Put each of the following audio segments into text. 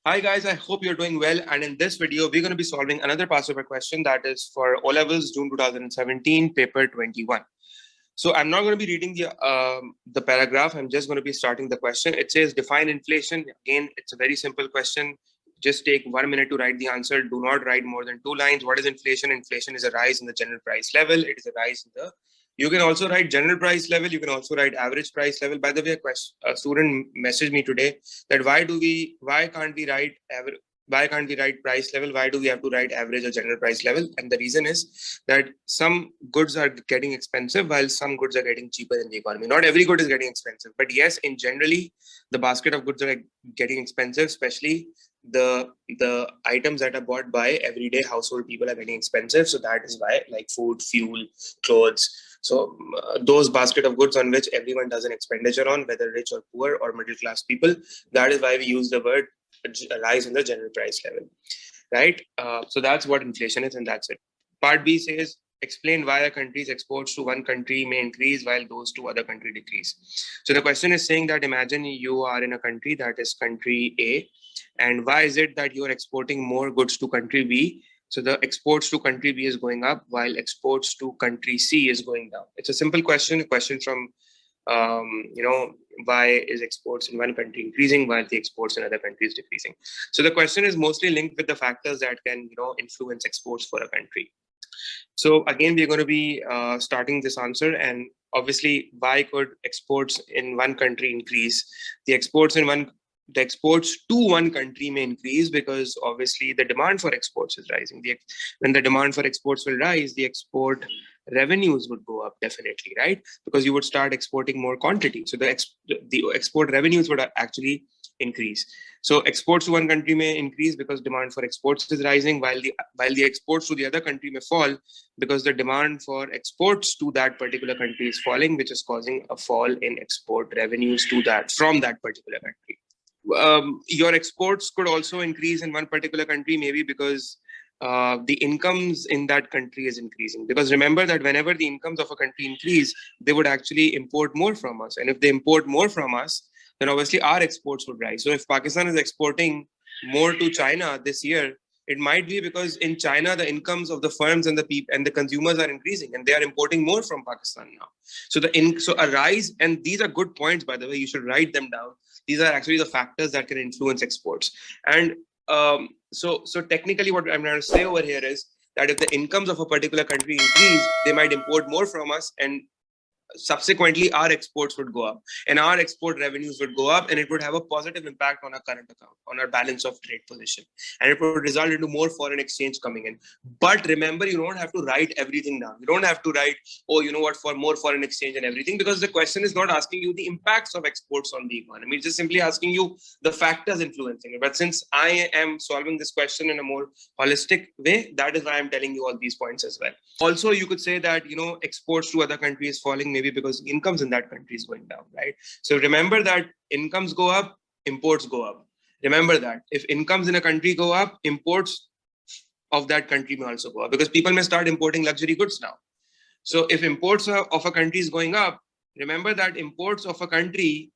Hi guys, I hope you're doing well. And in this video, we're going to be solving another past paper question that is for Olevels June 2017, paper 21. So I'm not going to be reading the paragraph. I'm just going to be starting the question. It says define inflation. Again, it's a very simple question. Just take 1 minute to write the answer. Do not write more than 2 lines. What is inflation? Inflation is a rise in the general price level. It is a rise in the. You can also write general price level. You can also write average price level. By the way, a student messaged me today that why can't we write average? Why can't we write price level? Why do we have to write average or general price level? And the reason is that some goods are getting expensive while some goods are getting cheaper in the economy. Not every good is getting expensive, but yes, in generally, the basket of goods are getting expensive, especially the items that are bought by everyday household people are getting expensive. So that is why, like food, fuel, clothes. So those basket of goods on which everyone does an expenditure on, whether rich or poor or middle class people, that is why we use the word rise in the general price level, right? So that's what inflation is, and that's it. Part B says explain why a country's exports to one country may increase while those to other country decrease. So the question is saying that imagine you are in a country that is country A, and why is it that you are exporting more goods to country B? So the exports to country B is going up while exports to country C is going down. It's a simple question, a question from why is exports in one country increasing while the exports in other countries decreasing? So the question is mostly linked with the factors that can, influence exports for a country. So again, we're going to be starting this answer, and obviously, why could exports in one country increase? The exports to one country may increase because obviously the demand for exports is rising. When the demand for exports will rise, the export revenues would go up definitely, right? Because you would start exporting more quantity. So the export revenues would actually increase. So exports to one country may increase because demand for exports is rising, while the exports to the other country may fall because the demand for exports to that particular country is falling, which is causing a fall in export revenues from that particular country. Your exports could also increase in one particular country, maybe because the incomes in that country is increasing. Because remember that whenever the incomes of a country increase, they would actually import more from us. And if they import more from us, then obviously our exports would rise. So if Pakistan is exporting more to China this year, it might be because in China the incomes of the firms and the people and the consumers are increasing, and they are importing more from Pakistan now. So a rise, and these are good points, by the way. You should write them down. These are actually the factors that can influence exports. And so technically, what I'm trying to say over here is that if the incomes of a particular country increase, they might import more from us, and subsequently our exports would go up and our export revenues would go up, and it would have a positive impact on our current account, on our balance of trade position, and it would result into more foreign exchange coming in. But remember, you don't have to write everything down. You don't have to write, oh, you know what, for more foreign exchange and everything, because the question is not asking you the impacts of exports on the economy. It's just simply asking you the factors influencing it. But since I am solving this question in a more holistic way, that is why I'm telling you all these points as well. Also, you could say that, exports to other countries falling maybe because incomes in that country is going down, right? So remember that incomes go up, imports go up. Remember that if incomes in a country go up, imports of that country may also go up, because people may start importing luxury goods now. So if imports of a country is going up, remember that imports of country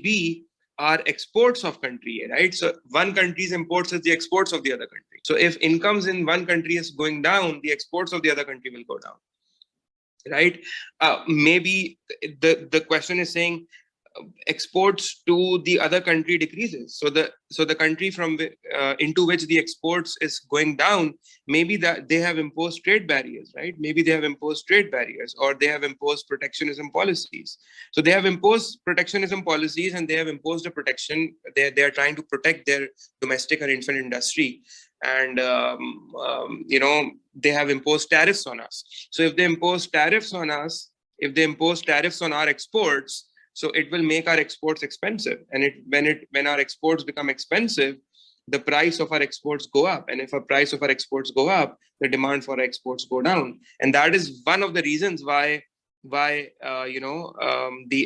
B are exports of country A, right? So one country's imports is the exports of the other country. So if incomes in one country is going down, the exports of the other country will go down, right? Maybe the question is saying exports to the other country decreases. So the country from into which the exports is going down, maybe that they have imposed trade barriers, right? Maybe they have imposed trade barriers, or they have imposed protectionism policies. So they have imposed protectionism policies, and they have imposed a protection. They are trying to protect their domestic or infant industry, and they have imposed tariffs on us. So if they impose tariffs on us, if they impose tariffs on our exports, so it will make our exports expensive. And when our exports become expensive, the price of our exports go up. And if the price of our exports go up, the demand for our exports go down. And that is one of the reasons why the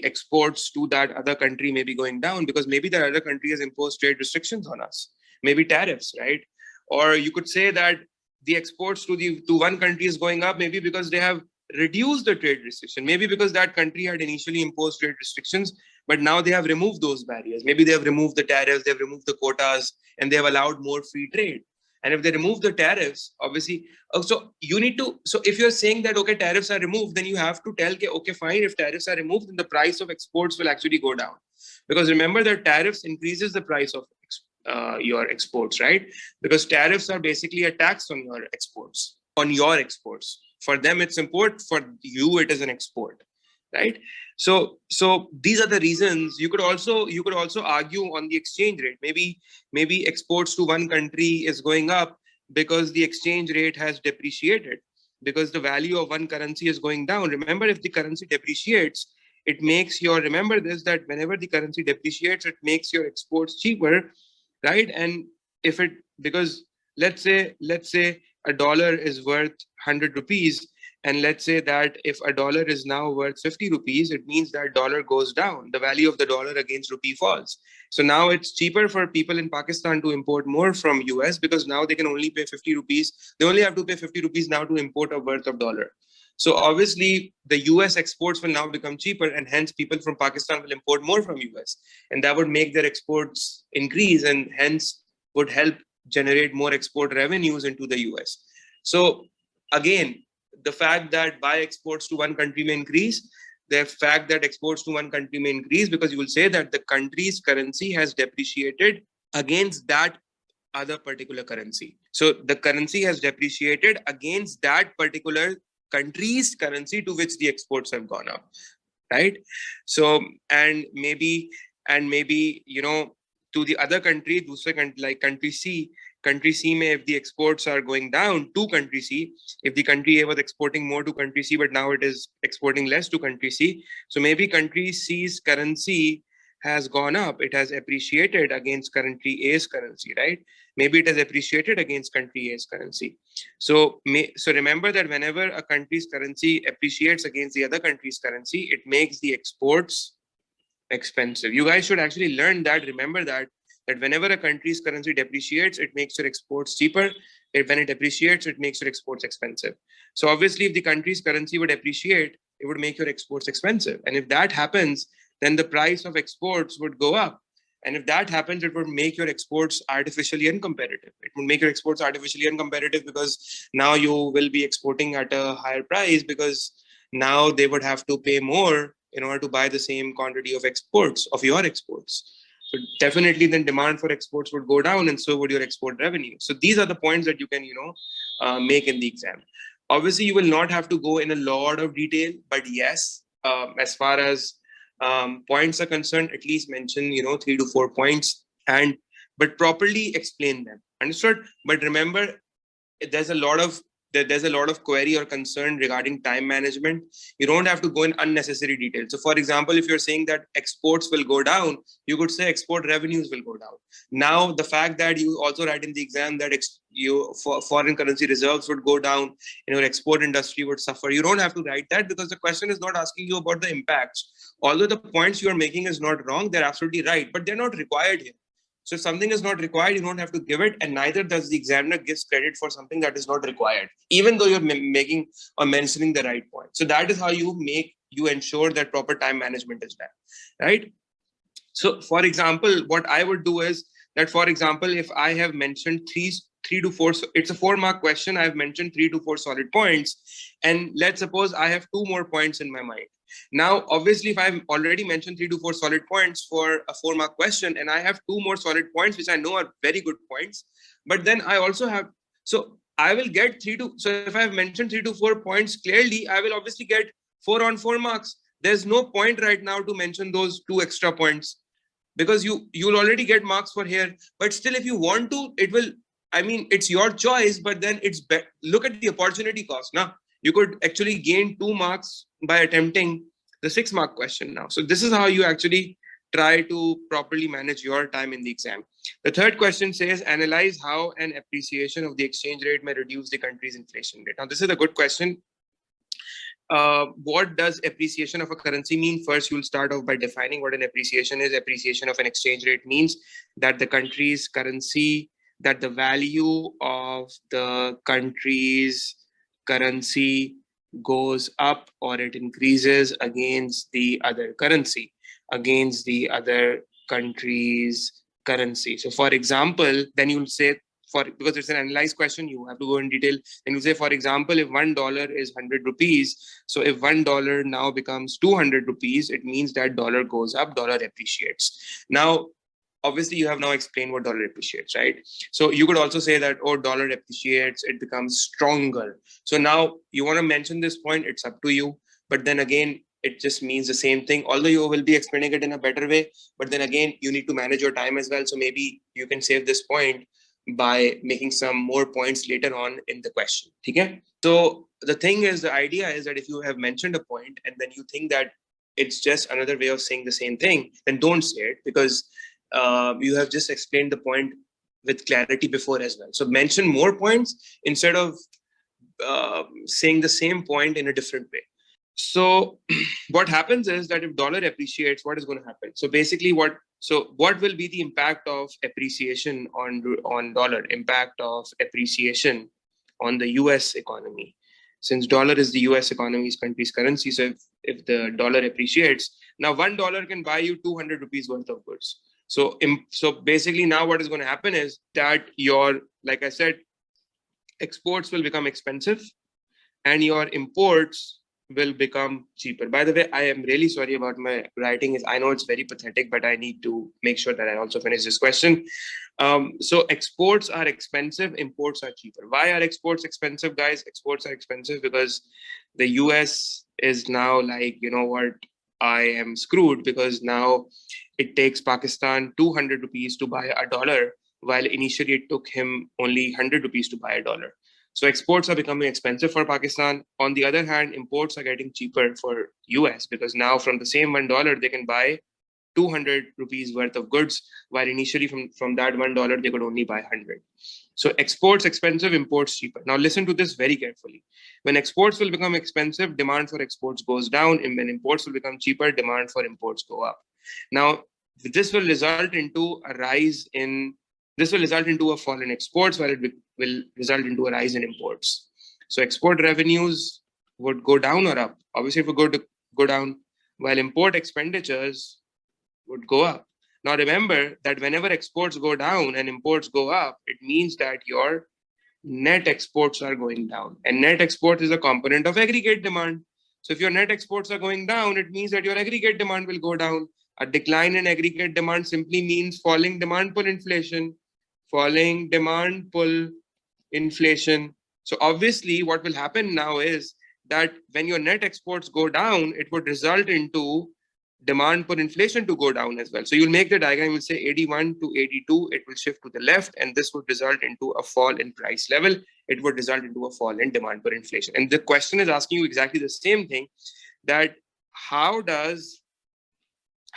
exports to that other country may be going down, because maybe that other country has imposed trade restrictions on us, maybe tariffs, right? Or you could say that the exports to one country is going up, maybe because they have reduce the trade restriction, maybe because that country had initially imposed trade restrictions, But now they have removed those barriers. Maybe they have removed the tariffs, they've removed the quotas, and they have allowed more free trade. And if they remove the tariffs, obviously, so you need to, so if you're saying that, okay, tariffs are removed, then you have to tell, okay, fine, if tariffs are removed, then the price of exports will actually go down. Because remember that tariffs increases the price of your exports, right? Because tariffs are basically a tax on your exports, For them, it's import. For you, it is an export, right? So these are the reasons. You could also argue on the exchange rate. Maybe exports to one country is going up because the exchange rate has depreciated, because the value of one currency is going down. Remember, if the currency depreciates, it makes your, remember this, that whenever the currency depreciates, it makes your exports cheaper, right? And if it, because let's say a dollar is worth 100 rupees, and let's say that if a dollar is now worth 50 rupees, it means that dollar goes down. The value of the dollar against rupee falls. So now it's cheaper for people in Pakistan to import more from US, because now they can only pay 50 rupees. They only have to pay 50 rupees now to import a worth of dollar. So obviously the US exports will now become cheaper, and hence people from Pakistan will import more from US. And that would make their exports increase, and hence would help generate more export revenues into the US. So again, the fact that buy exports to one country may increase, the fact that exports to one country may increase, because you will say that the country's currency has depreciated against that other particular currency. So the currency has depreciated against that particular country's currency to which the exports have gone up, right? So, and maybe, to the other country, like country C, may, if the exports are going down to country C, if the country A was exporting more to country C, but now it is exporting less to country C, so maybe country C's currency has gone up. It has appreciated against country A's currency, right? Maybe it has appreciated against country A's currency. So remember that whenever a country's currency appreciates against the other country's currency, it makes the exports expensive. You guys should actually learn that. Remember that whenever a country's currency depreciates, it makes your exports cheaper. When it appreciates, it makes your exports expensive. So obviously, if the country's currency would appreciate, it would make your exports expensive. And if that happens, then the price of exports would go up. And if that happens, it would make your exports artificially uncompetitive. It would make your exports artificially uncompetitive, because now you will be exporting at a higher price, because now they would have to pay more in order to buy the same quantity of your exports. So definitely then demand for exports would go down, and so would your export revenue. So these are the points that you can, make in the exam. Obviously, you will not have to go in a lot of detail, but yes, as far as points are concerned, at least mention 3 to 4 points, but properly explain them. Understood? But remember, there's a lot of query or concern regarding time management. You don't have to go in unnecessary detail. So for example, if you're saying that exports will go down, you could say export revenues will go down. Now, the fact that you also write in the exam that foreign currency reserves would go down, your export industry would suffer, you don't have to write that, because the question is not asking you about the impacts. Although the points you are making is not wrong, they're absolutely right, but they're not required here. So if something is not required, you don't have to give it, and neither does the examiner gives credit for something that is not required, even though you're making or mentioning the right point. So that is how you ensure that proper time management is done, right? So for example, what I would do is that, for example, if I have mentioned three to four, it's a 4-mark question. I've mentioned 3 to 4 solid points, and let's suppose I have 2 more points in my mind. Now, obviously, if I've already mentioned 3 to 4 solid points for a 4-mark question, and I have 2 more solid points, which I know are very good points, but then I also have, so I will get so if I've mentioned 3 to 4 points clearly, I will obviously get 4 on 4 marks. There's no point right now to mention those 2 extra points, because you'll already get marks for here. But still, if you want to, it's your choice, but then look at the opportunity cost. Now, you could actually gain 2 marks by attempting the 6-mark question now. So this is how you actually try to properly manage your time in the exam. The third question says, analyze how an appreciation of the exchange rate may reduce the country's inflation rate. Now, this is a good question. What does appreciation of a currency mean? First, you'll start off by defining what an appreciation is. Appreciation of an exchange rate means that the country's currency, that the value of the country's currency goes up or it increases against the other currency. against the other country's currency. So for example, then you'll say, because it's an analyzed question, you have to go in detail. And you say, for example, if $1 is 100 rupees, so if $1 now becomes 200 rupees, it means that dollar goes up, dollar appreciates. Now, obviously, you have now explained what dollar appreciates, right? So you could also say that, oh, dollar appreciates, it becomes stronger. So now you want to mention this point, it's up to you. But then again, it just means the same thing, although you will be explaining it in a better way. But then again, you need to manage your time as well. So maybe you can save this point by making some more points later on in the question. Okay? So the thing is, the idea is that if you have mentioned a point and then you think that it's just another way of saying the same thing, then don't say it, because you have just explained the point with clarity before as well. So mention more points instead of saying the same point in a different way. So what happens is that if dollar appreciates, what is going to happen? So basically what will be the impact of appreciation on dollar, impact of appreciation on the US economy? Since dollar is the US economy's country's currency, so if the dollar appreciates, now $1 can buy you 200 rupees worth of goods. So basically now what is going to happen is that like I said, exports will become expensive and your imports will become cheaper. By the way, I am really sorry about my writing. I know it's very pathetic, but I need to make sure that I also finish this question. So exports are expensive, imports are cheaper. Why are exports expensive, guys? Exports are expensive because the US is now like, you know what, I am screwed, because now it takes Pakistan 200 rupees to buy $1, while initially it took him only 100 rupees to buy $1. So exports are becoming expensive for Pakistan. On the other hand, imports are getting cheaper for US, because now from the same $1, they can buy 200 rupees worth of goods, while initially from that $1, they could only buy 100. So exports expensive, imports cheaper. Now listen to this very carefully. When exports will become expensive, demand for exports goes down. And when imports will become cheaper, demand for imports go up. Now, this will result into a fall in exports, while it will result into a rise in imports. So export revenues would go down or up. Obviously, it would go down, while import expenditures would go up. Now, remember that whenever exports go down and imports go up, it means that your net exports are going down. And net export is a component of aggregate demand. So if your net exports are going down, it means that your aggregate demand will go down. A decline in aggregate demand simply means falling demand pull inflation. Falling demand pull inflation. So obviously what will happen now is that when your net exports go down, it would result into demand pull inflation to go down as well. So you'll make the diagram, you'll say 81 to 82, it will shift to the left, and this would result into a fall in price level. It would result into a fall in demand pull inflation. And the question is asking you exactly the same thing, that how does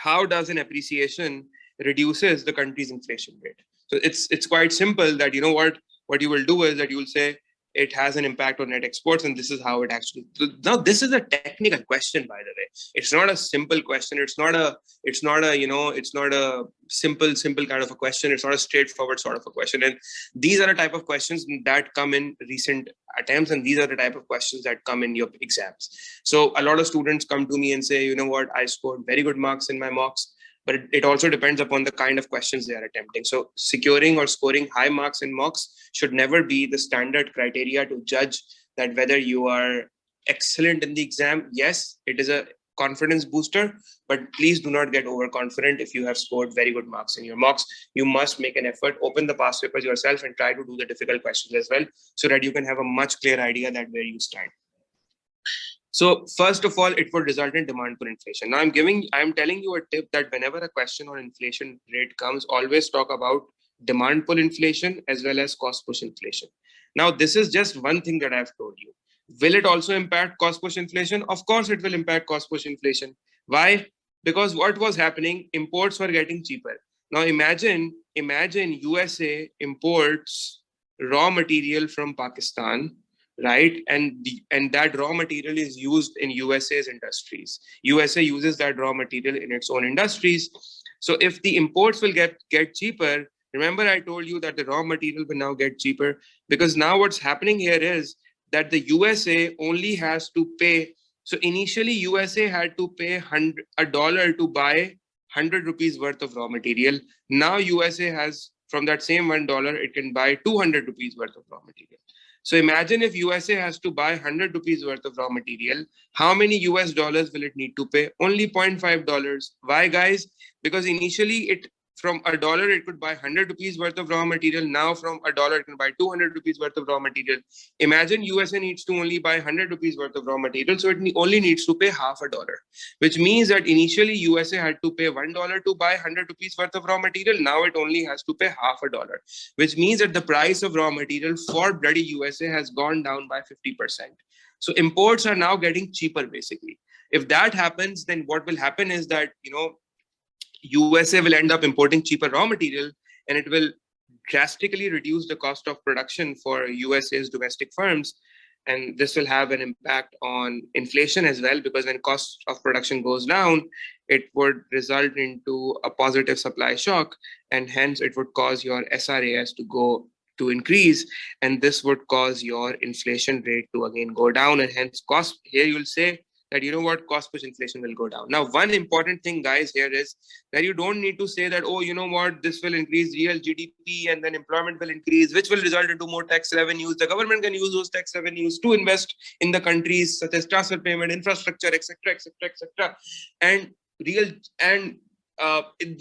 an appreciation reduces the country's inflation rate? So it's quite simple, that you know what you will do is that you will say it has an impact on net exports, and this is how it actually. Now this is a technical question, by the way. It's not a simple question. It's not a simple kind of a question. It's not a straightforward sort of a question. And these are the type of questions that come in recent attempts, and these are the type of questions that come in your exams. So a lot of students come to me and say, you know what, I scored very good marks in my mocks, but it also depends upon the kind of questions they are attempting. So securing or scoring high marks in mocks should never be the standard criteria to judge that whether you are excellent in the exam. Yes, it is a confidence booster, but please do not get overconfident if you have scored very good marks in your mocks. You must make an effort, open the past papers yourself and try to do the difficult questions as well, so that you can have a much clearer idea that where you stand. So first of all, it would result in demand pull inflation. Now I'm telling you a tip that whenever a question on inflation rate comes, always talk about demand pull inflation as well as cost push inflation. Now, this is just one thing that I've told you. Will it also impact cost push inflation? Of course, it will impact cost push inflation. Why? Because what was happening, imports were getting cheaper. Now imagine USA imports raw material from Pakistan, right? And that raw material is used in USA's industries. USA uses that raw material in its own industries. So if the imports will get cheaper, remember I told you that the raw material will now get cheaper, because now what's happening here is that the USA only has to pay. So initially USA had to pay $100 to buy 100 rupees worth of raw material. Now USA has, from that same $1, it can buy 200 rupees worth of raw material. So imagine if USA has to buy 100 rupees worth of raw material, how many US dollars will it need to pay? Only $0.5. Why, guys? Because initially it, from $1 it could buy 100 rupees worth of raw material. Now from $1 it can buy 200 rupees worth of raw material. Imagine USA needs to only buy 100 rupees worth of raw material, so it only needs to pay half a dollar, which means that initially USA had to pay $1 to buy 100 rupees worth of raw material. Now it only has to pay half a dollar, which means that the price of raw material for bloody USA has gone down by 50%. So imports are now getting cheaper, basically. If that happens, then what will happen is that, USA will end up importing cheaper raw material, and it will drastically reduce the cost of production for USA's domestic firms. And this will have an impact on inflation as well, because when cost of production goes down, it would result into a positive supply shock, and hence it would cause your SRAS to increase, and this would cause your inflation rate to again go down, and hence cost. Here you'll say that, cost push inflation will go down. Now, one important thing, guys, here is that you don't need to say that, this will increase real GDP and then employment will increase, which will result into more tax revenues. The government can use those tax revenues to invest in the countries, such as transfer payment, infrastructure, etc., etc., etc., and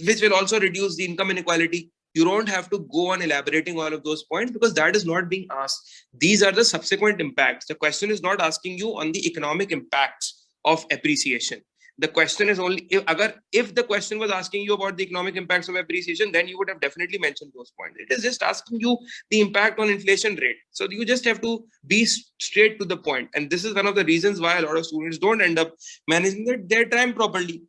which will also reduce the income inequality. You don't have to go on elaborating all of those points, because that is not being asked. These are the subsequent impacts. The question is not asking you on the economic impacts of appreciation. The question is only, if the question was asking you about the economic impacts of appreciation, then you would have definitely mentioned those points. It is just asking you the impact on inflation rate. So you just have to be straight to the point. And this is one of the reasons why a lot of students don't end up managing their time properly.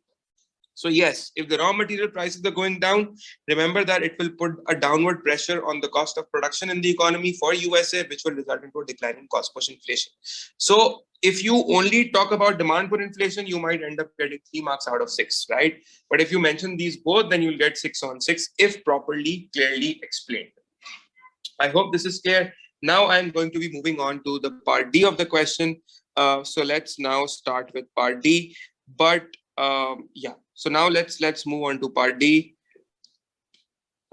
So yes, if the raw material prices are going down, remember that it will put a downward pressure on the cost of production in the economy for USA, which will result into a decline in cost push inflation. So if you only talk about demand pull inflation, you might end up getting 3 marks out of 6, right? But if you mention these both, then you'll get 6 on 6 if properly, clearly explained. I hope this is clear. Now I'm going to be moving on to the part D of the question. So let's now start with part D. But so now let's move on to part D.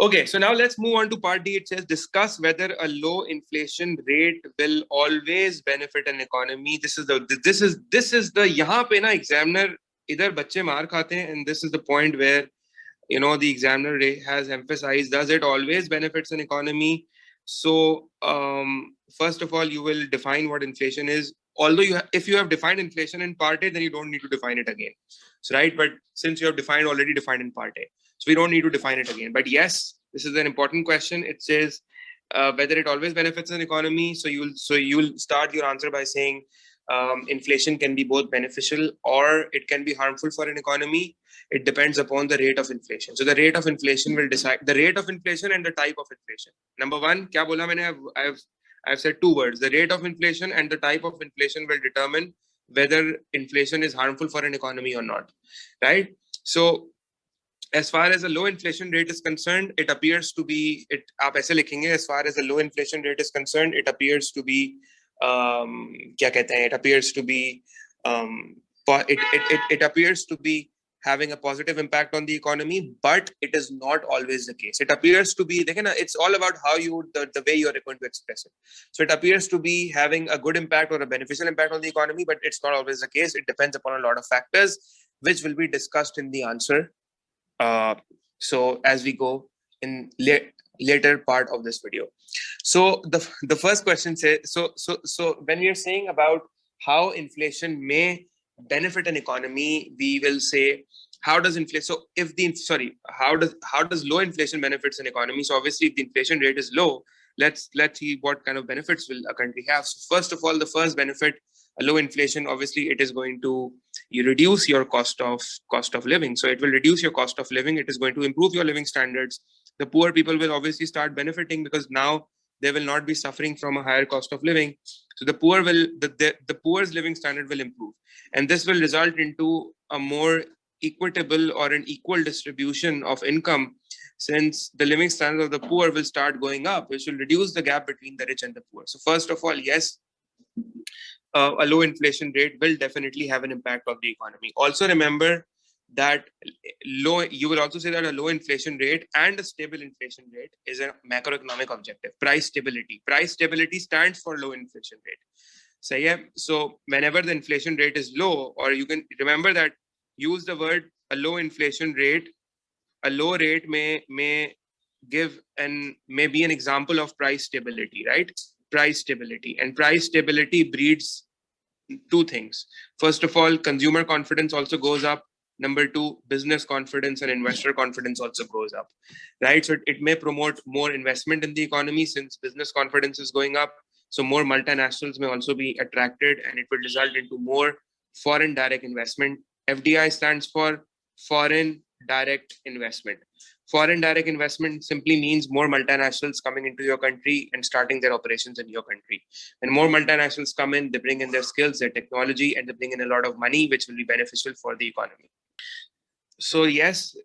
Okay, so now let's move on to part D. It says, discuss whether a low inflation rate will always benefit an economy. This is the यहाँ पे ना examiner इधर बच्चे मार खाते हैं, and this is the point where the examiner has emphasized, does it always benefits an economy? So first of all, you will define what inflation is. Although if you have defined inflation in part A, then you don't need to define it again. So, right? But since you have already defined in part A, so we don't need to define it again. But yes, this is an important question. It says whether it always benefits an economy. So you'll start your answer by saying inflation can be both beneficial or it can be harmful for an economy. It depends upon the rate of inflation. So the rate of inflation will decide the rate of inflation and the type of inflation. Number one, kya bola maine? I've said 2 words. The rate of inflation and the type of inflation will determine whether inflation is harmful for an economy or not, right? So as far as a low inflation rate is concerned, it appears to be, आप ऐसे लिखेंगे, as far as the low inflation rate is concerned, it appears to be, क्या कहते हैं? It appears to be, it appears to be having a positive impact on the economy, but it is not always the case. It appears to be, it's all about how the way you are going to express it. So it appears to be having a good impact or a beneficial impact on the economy, but it's not always the case. It depends upon a lot of factors, which will be discussed in the answer. So as we go in later part of this video. So the first question says, so when we are saying about how inflation may benefit an economy, we will say, how does inflation, how does low inflation benefits an economy? So obviously if the inflation rate is low, let's see what kind of benefits will a country have. So first of all, the first benefit, a low inflation, obviously it is going to reduce your cost of living. So it will reduce your cost of living. It is going to improve your living standards. The poor people will obviously start benefiting, because now they will not be suffering from a higher cost of living. So the poor's living standard will improve, and this will result into a more equitable or an equal distribution of income, since the living standard of the poor will start going up, which will reduce the gap between the rich and the poor. So first of all, yes, a low inflation rate will definitely have an impact on the economy. Also remember that you will also say that a low inflation rate and a stable inflation rate is a macroeconomic objective. Price stability stands for low inflation rate. So yeah, so whenever the inflation rate is low, or you can remember that, use the word a low inflation rate. A low rate may give and may be an example of price stability, right? Price stability, and price stability breeds two things. First of all, consumer confidence also goes up. Number two, business confidence and investor confidence also goes up, right? So it may promote more investment in the economy since business confidence is going up. So more multinationals may also be attracted, and it will result into more foreign direct investment. FDI stands for foreign direct investment. Foreign direct investment simply means more multinationals coming into your country and starting their operations in your country. When more multinationals come in, they bring in their skills, their technology, and they bring in a lot of money, which will be beneficial for the economy. So yes,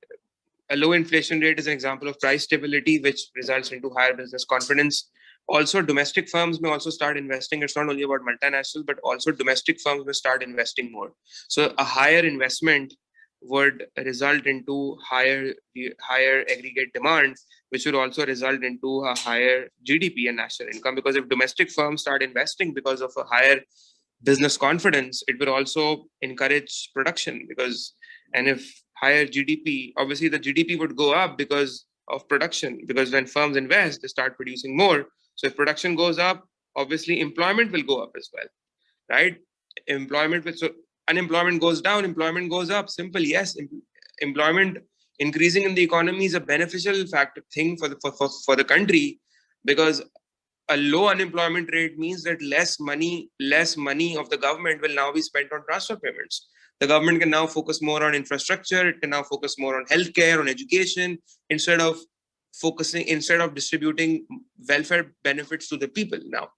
a low inflation rate is an example of price stability, which results into higher business confidence. Also, domestic firms may also start investing. It's not only about multinational, but also domestic firms may start investing more. So a higher investment would result into higher aggregate demand, which would also result into a higher GDP and national income. Because if domestic firms start investing because of a higher business confidence, it will also encourage production. And if higher GDP, obviously the GDP would go up because of production, because when firms invest, they start producing more. So if production goes up, obviously employment will go up as well, right? So unemployment goes down, employment goes up. Simple. Yes, employment increasing in the economy is a beneficial thing for the country, because a low unemployment rate means that less money of the government will now be spent on transfer payments. The government can now focus more on infrastructure. It can now focus more on healthcare, on education, instead of distributing welfare benefits to the people now,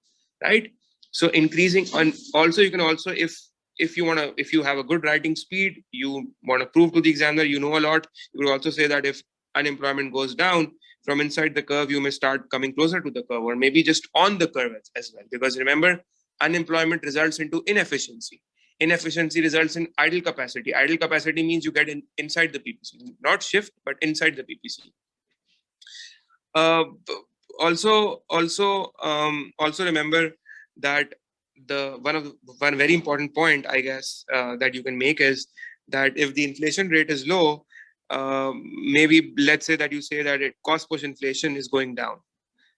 right? So increasing on, also you can also, if you have a good writing speed, you want to prove to the examiner you know a lot, you would also say that if unemployment goes down from inside the curve, you may start coming closer to the curve, or maybe just on the curve as well. Because remember, unemployment results into inefficiency. Inefficiency results in idle capacity. Idle capacity means you get inside the PPC, not shift, but inside the PPC. Also remember that one very important point, I guess, that you can make is that if the inflation rate is low, maybe let's say that you say that cost push inflation is going down,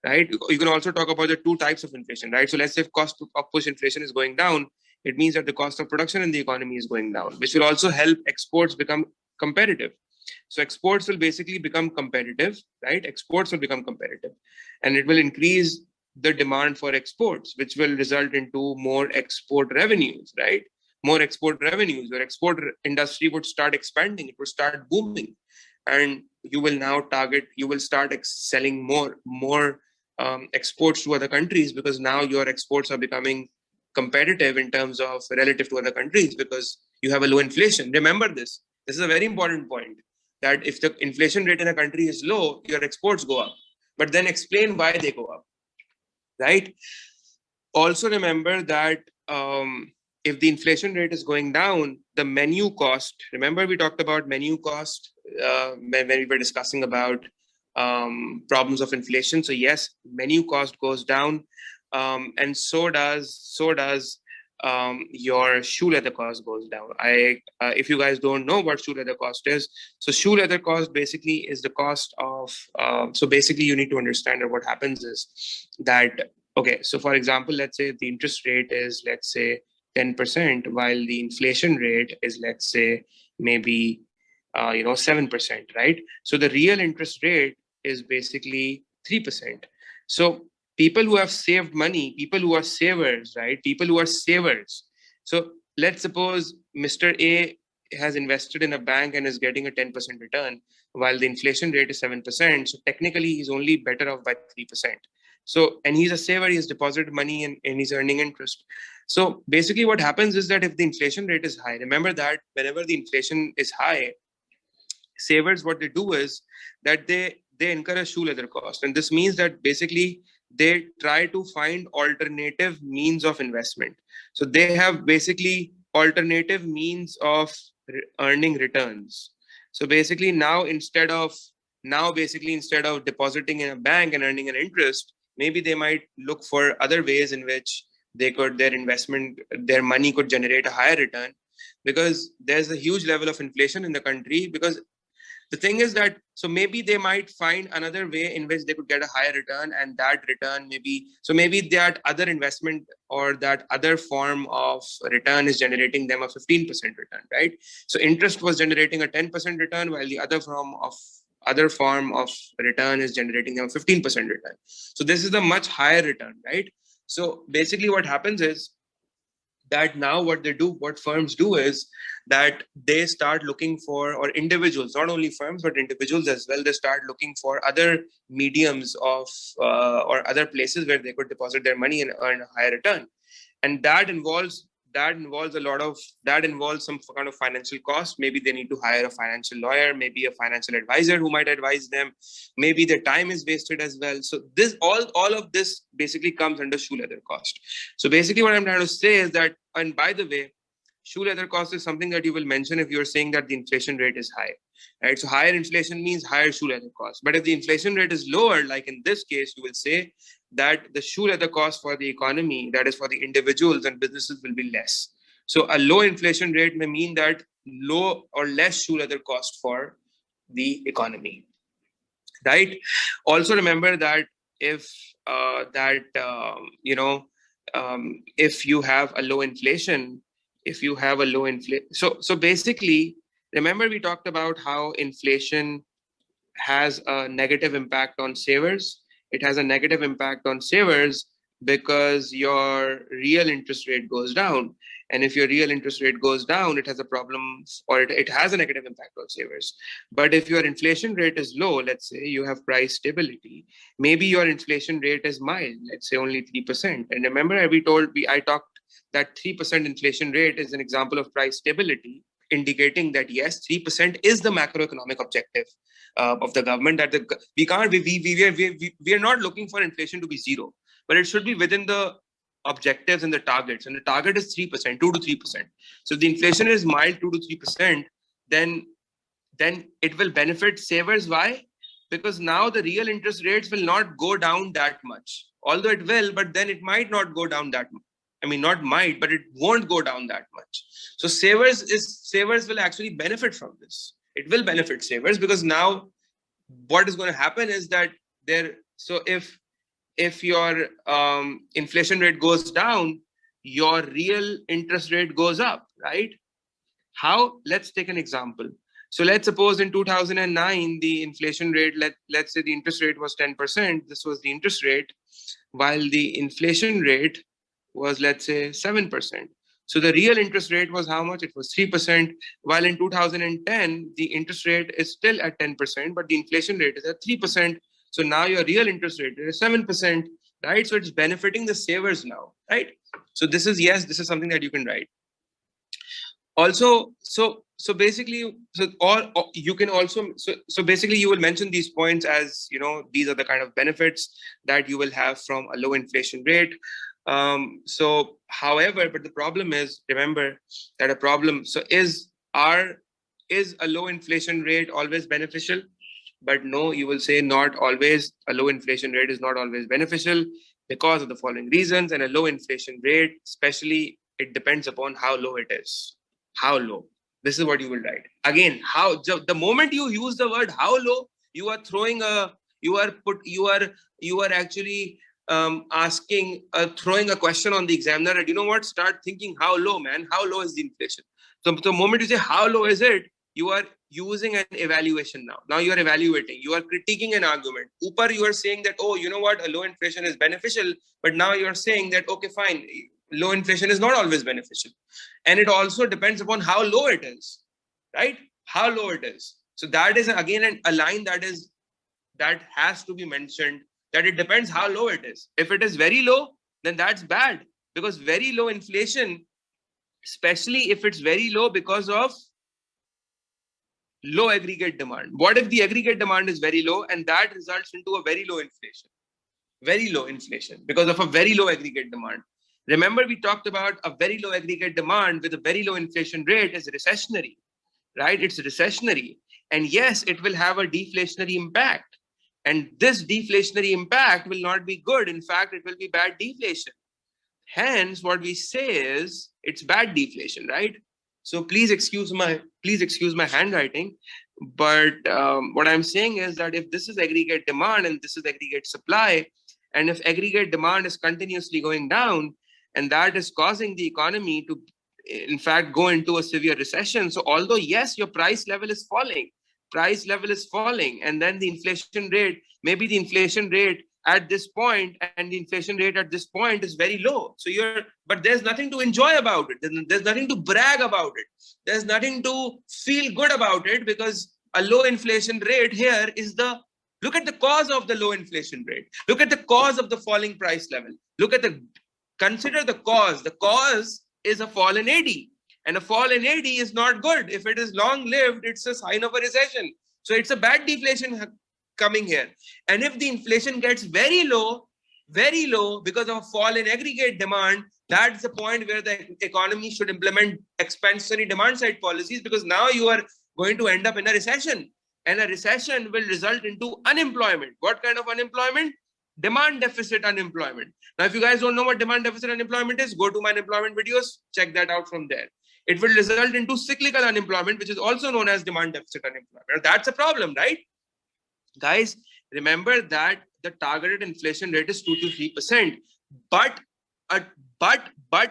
right? You can also talk about the two types of inflation, right? So let's say if cost of push inflation is going down, it means that the cost of production in the economy is going down, which will also help exports become competitive. So exports will basically become competitive, right? Exports will become competitive, and it will increase the demand for exports, which will result into more export revenues, right? More export revenues, your export industry would start expanding, it would start booming, and you will start selling more exports to other countries, because now your exports are becoming competitive in terms of relative to other countries, because you have a low inflation. Remember this is a very important point, that if the inflation rate in a country is low, your exports go up. But then explain why they go up, right? Also remember that if the inflation rate is going down, the menu cost, remember we talked about menu cost when we were discussing about problems of inflation. So yes, menu cost goes down, and so does your shoe leather cost goes down. If you guys don't know what shoe leather cost is, so shoe leather cost basically is the cost of, so basically you need to understand that what happens is that, okay, so for example, let's say the interest rate is, let's say 10%, while the inflation rate is, let's say, maybe 7%, right? So the real interest rate is basically 3%. So people who have saved money, people who are savers, right? People who are savers. So let's suppose Mr. A has invested in a bank and is getting a 10% return, while the inflation rate is 7%. So technically, he's only better off by 3%. So, and he's a saver, he has deposited money and he's earning interest. So basically what happens is that if the inflation rate is high, remember that whenever the inflation is high, savers, what they do is that they incur a shoe leather cost. And this means that basically they try to find alternative means of investment. So they have basically alternative means of earning returns. So basically now instead of depositing in a bank and earning an interest, maybe they might look for other ways in which their money could generate a higher return, because there's a huge level of inflation in the country. Because the thing is that, so maybe they might find another way in which they could get a higher return, and that return maybe that other investment or that other form of return is generating them a 15% return, right? So interest was generating a 10% return, while the other form of return is generating them a 15% return. So this is a much higher return, right? So basically what happens is that now what firms do is that they start looking for, or individuals, not only firms but individuals as well, they start looking for other mediums of or other places where they could deposit their money and earn a higher return. And that involves some kind of financial cost. Maybe they need to hire a financial lawyer, maybe a financial advisor who might advise them, maybe their time is wasted as well. So this all of this basically comes under shoe leather cost. So basically what I'm trying to say is that, and by the way, shoe leather cost is something that you will mention if you're saying that the inflation rate is high, right? So higher inflation means higher shoe leather cost. But if the inflation rate is lower, like in this case, you will say that the shoe leather cost for the economy, that is for the individuals and businesses, will be less. So a low inflation rate may mean that low or less shoe leather cost for the economy, right? Also remember that if if you have a low inflation, so basically, remember we talked about how inflation has a negative impact on savers. It has a negative impact on savers because your real interest rate goes down. And if your real interest rate goes down, it has a problem, or it has a negative impact on savers. But if your inflation rate is low, let's say you have price stability, maybe your inflation rate is mild, let's say only 3%. And remember, I talked that 3% inflation rate is an example of price stability, indicating that yes, 3% is the macroeconomic objective of the government. That we are not looking for inflation to be zero, but it should be within the objectives and the targets. And the target is 3%, 2 to 3%. So if the inflation is mild, 2 to 3%, then it will benefit savers. Why? Because now the real interest rates will not go down that much. Although it will, but then it might not go down that much. I mean, not might, but it won't go down that much. So savers will actually benefit from this. It will benefit savers, because now what is going to happen is that if your inflation rate goes down, your real interest rate goes up, right? How? Let's take an example. So let's suppose in 2009, the inflation rate, let's say the interest rate was 10%. This was the interest rate, while the inflation rate was, let's say, 7%. So the real interest rate was how much? It was 3%, while in 2010, the interest rate is still at 10%, but the inflation rate is at 3%. So now your real interest rate is 7%, right? So it's benefiting the savers now, right? So this is something that you can write. Also, so basically, you will mention these points as, these are the kind of benefits that you will have from a low inflation rate. However, but the problem is, remember that is a low inflation rate always beneficial? But no, you will say not always. A low inflation rate is not always beneficial because of the following reasons. And a low inflation rate, especially, it depends upon how low it is. How low? This is what you will write. Again, the moment you use the word how low, you are throwing actually throwing a question on the examiner. And you know what? Start thinking, how low, man? How low is the inflation? So the moment you say how low is it, you are using an evaluation now. Now you are evaluating. You are critiquing an argument. Upar, you are saying that, oh, you know what? A low inflation is beneficial. But now you are saying that, okay, fine. Low inflation is not always beneficial. And it also depends upon how low it is, right? How low it is. So that is, again, a line that has to be mentioned, that it depends how low it is. If it is very low, then that's bad, because very low inflation, especially if it's very low because of low aggregate demand. What if the aggregate demand is very low and that results into a very low inflation? Very low inflation because of a very low aggregate demand. Remember, we talked about a very low aggregate demand with a very low inflation rate is recessionary. right? It's recessionary. And yes, it will have a deflationary impact. And this deflationary impact will not be good. In fact, it will be bad deflation. Hence, what we say is it's bad deflation, right? So please excuse my handwriting. But what I'm saying is that if this is aggregate demand and this is aggregate supply, and if aggregate demand is continuously going down, and that is causing the economy to, in fact, go into a severe recession. So although, yes, your price level is falling, and then the inflation rate, maybe the inflation rate at this point and the inflation rate at this point is very low. So but there's nothing to enjoy about it. There's nothing to brag about it. There's nothing to feel good about it, because a low inflation rate here is look at the cause of the low inflation rate. Look at the cause of the falling price level. Consider the cause. The cause is a fall in AD. And a fall in AD is not good. If it is long-lived, it's a sign of a recession. So it's a bad deflation coming here. And if the inflation gets very low because of a fall in aggregate demand, that's the point where the economy should implement expansionary demand side policies, because now you are going to end up in a recession. And a recession will result into unemployment. What kind of unemployment? Demand deficit unemployment. Now, if you guys don't know what demand deficit unemployment is, go to my unemployment videos, check that out from there. It will result into cyclical unemployment, which is also known as demand deficit unemployment. That's a problem, right? Guys, remember that the targeted inflation rate is 2 to 3%. But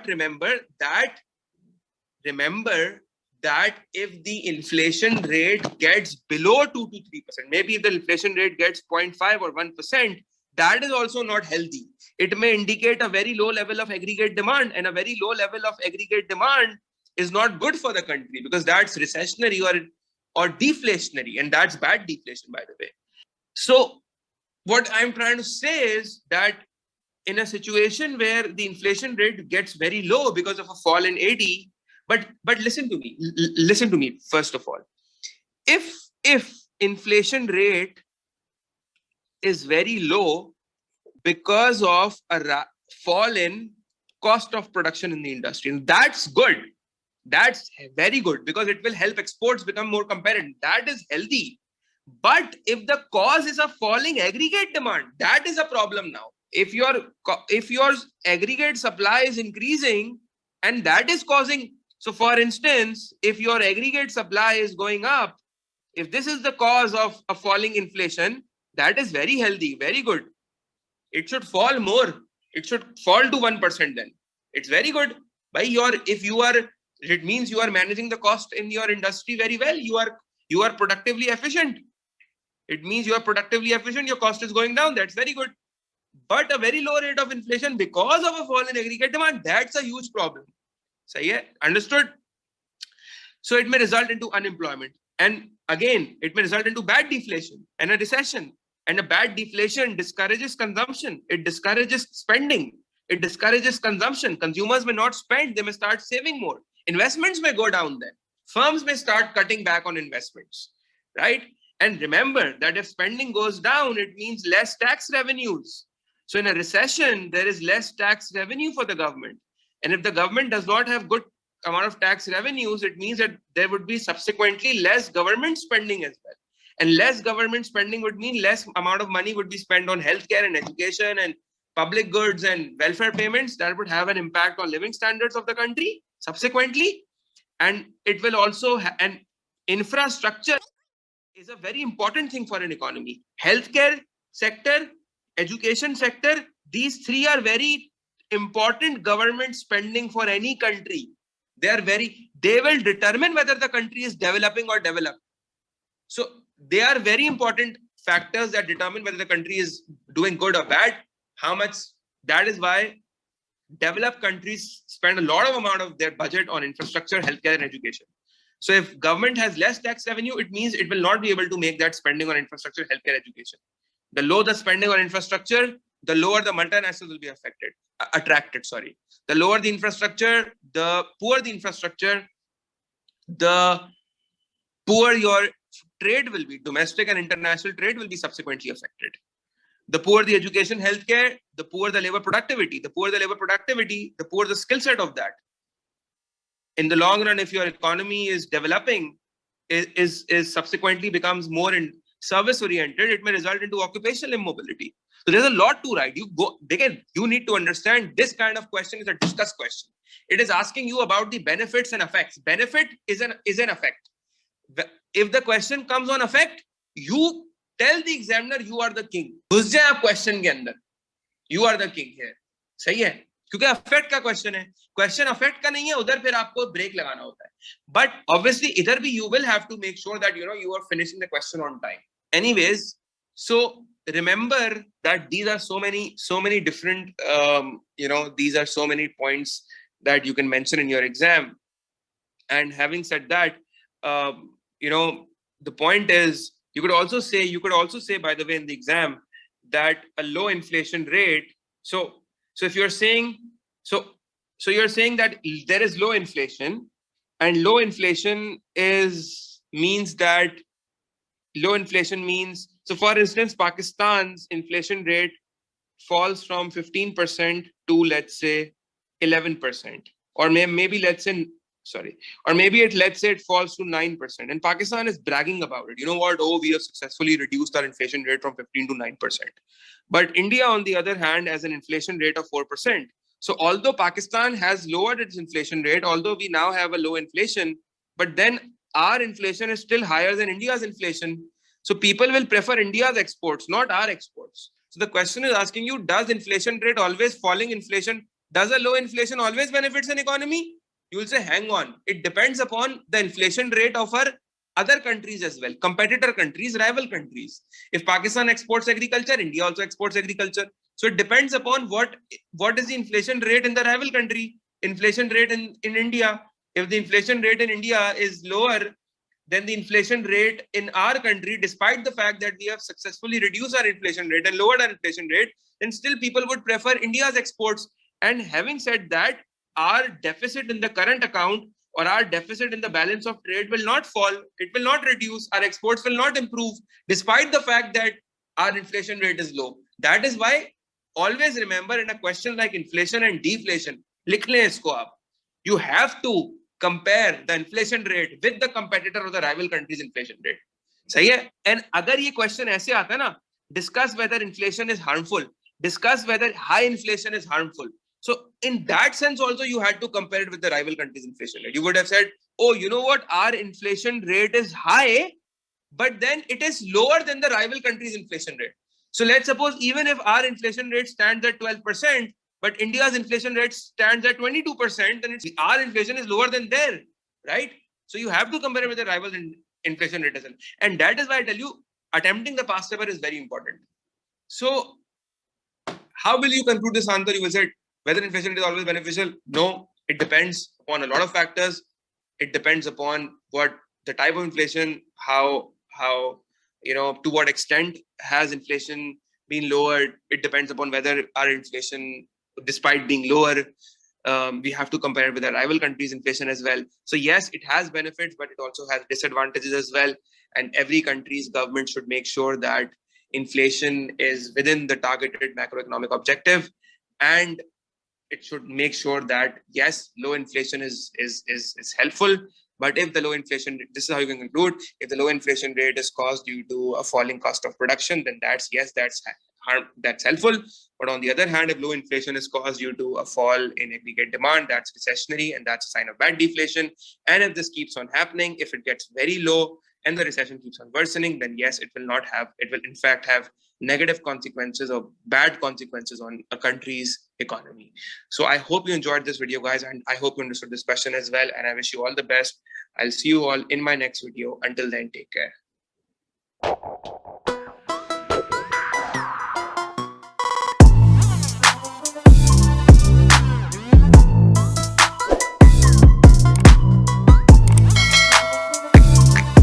remember that if the inflation rate gets below 2 to 3%, maybe if the inflation rate gets 0.5 or 1%, that is also not healthy. It may indicate a very low level of aggregate demand, and a very low level of aggregate demand is not good for the country, because that's recessionary or deflationary, and that's bad deflation, by the way. So what I'm trying to say is that in a situation where the inflation rate gets very low because of a fall in AD, but listen to me first of all. If inflation rate is very low because of a fall in cost of production in the industry, and that's good. That's very good, because it will help exports become more competitive. That is healthy. But if the cause is a falling aggregate demand, that is a problem now. If your aggregate supply is increasing and that is causing, so for instance, if your aggregate supply is going up, if this is the cause of a falling inflation, that is very healthy, very good. It should fall more. It should fall to 1% then. It's very good. It means you are managing the cost in your industry very well. You are productively efficient. It means you are productively efficient. Your cost is going down. That's very good. But a very low rate of inflation because of a fall in aggregate demand, that's a huge problem. So yeah, understood? So it may result into unemployment. And again, it may result into bad deflation and a recession. And a bad deflation discourages consumption. It discourages spending. It discourages consumption. Consumers may not spend. They may start saving more. Investments may go down then. Firms may start cutting back on investments, right? And remember that if spending goes down, it means less tax revenues. So in a recession, there is less tax revenue for the government. And if the government does not have good amount of tax revenues, it means that there would be subsequently less government spending as well. And less government spending would mean less amount of money would be spent on healthcare and education and public goods and welfare payments. That would have an impact on living standards of the country subsequently. And it will also, and infrastructure is a very important thing for an economy. Healthcare sector, education sector, these three are very important government spending for any country. They will determine whether the country is developing or developed. So they are very important factors that determine whether the country is doing good or bad. How much, that is why developed countries spend a lot of amount of their budget on infrastructure, healthcare, and education. So if government has less tax revenue, it means it will not be able to make that spending on infrastructure, healthcare, education. The lower the spending on infrastructure, the lower the multinationals will be attracted. The lower the infrastructure, the poor the infrastructure, the poor your trade will be. Domestic and international trade will be subsequently affected. The poor the education, healthcare, the poor the labor productivity. The poor the labor productivity, the poor the skill set of that. In the long run, if your economy is developing, is subsequently becomes more in service oriented, it may result into occupational immobility. So there's a lot to write. You need to understand this kind of question is a discuss question. It is asking you about the benefits and effects. Benefit is an effect. If the question comes on effect, you tell the examiner you are the king. घुस जाए आप question के अंदर. You are the king here. सही है? क्योंकि affect का question है. क्वेश्चन अफेक्ट का नहीं है, उधर फिर आपको ब्रेक लगाना होता है. बट ऑब्वियसली इधर भी you will have to make sure that you are finishing the question on time. Anyways, so remember that these are so many different these are so many points that you can mention in your exam. And having said that, the point is you could also say by the way in the exam that a low inflation rate. So if you're saying so you're saying that there is low inflation, and low inflation means so for instance Pakistan's inflation rate falls from 15% to let's say 11%, or maybe let's say it falls to 9%, and Pakistan is bragging about it. You know what? Oh, we have successfully reduced our inflation rate from 15 to 9%. But India, on the other hand, has an inflation rate of 4%. So although Pakistan has lowered its inflation rate, although we now have a low inflation, but then our inflation is still higher than India's inflation. So people will prefer India's exports, not our exports. So the question is asking you, does inflation rate always falling inflation, does a low inflation always benefits an economy? You will say, hang on, it depends upon the inflation rate of our other countries as well, competitor countries, rival countries. If Pakistan exports agriculture, India also exports agriculture. So it depends upon what is the inflation rate in the rival country, inflation rate in India. If the inflation rate in India is lower than the inflation rate in our country, despite the fact that we have successfully reduced our inflation rate and lowered our inflation rate, then still people would prefer India's exports. And having said that, our deficit in the current account or our deficit in the balance of trade will not fall. It will not reduce. Our exports will not improve, despite the fact that our inflation rate is low. That is why always remember in a question like inflation and deflation, लिख लें इसको आप. You have to compare the inflation rate with the competitor or the rival country's inflation rate. सही है? And अगर ये question ऐसे आता है ना, discuss whether inflation is harmful, discuss whether high inflation is harmful. So in that sense also you had to compare it with the rival country's inflation rate. You would have said, oh, you know what, our inflation rate is high, but then it is lower than the rival country's inflation rate. So let's suppose even if our inflation rate stands at 12%, but India's inflation rate stands at 22%, then our inflation is lower than their, right? So you have to compare it with the rival inflation rate as well. And that is why I tell you, attempting the past paper is very important. So how will you conclude this answer? You will say, whether inflation is always beneficial? No, it depends upon a lot of factors. It depends upon what the type of inflation, how to what extent has inflation been lowered. It depends upon whether our inflation, despite being lower, we have to compare it with the rival countries' inflation as well. So yes, it has benefits, but it also has disadvantages as well. And every country's government should make sure that inflation is within the targeted macroeconomic objective, and it should make sure that yes, low inflation is helpful. But if the low inflation, this is how you can conclude, if the low inflation rate is caused due to a falling cost of production, then that's helpful. But on the other hand, if low inflation is caused due to a fall in aggregate demand, that's recessionary, and that's a sign of bad deflation. And if this keeps on happening, if it gets very low and the recession keeps on worsening, then yes, it will in fact have negative consequences or bad consequences on a country's economy. So I hope you enjoyed this video, guys, and I hope you understood this question as well. And I wish you all the best. I'll see you all in my next video. Until then, take care.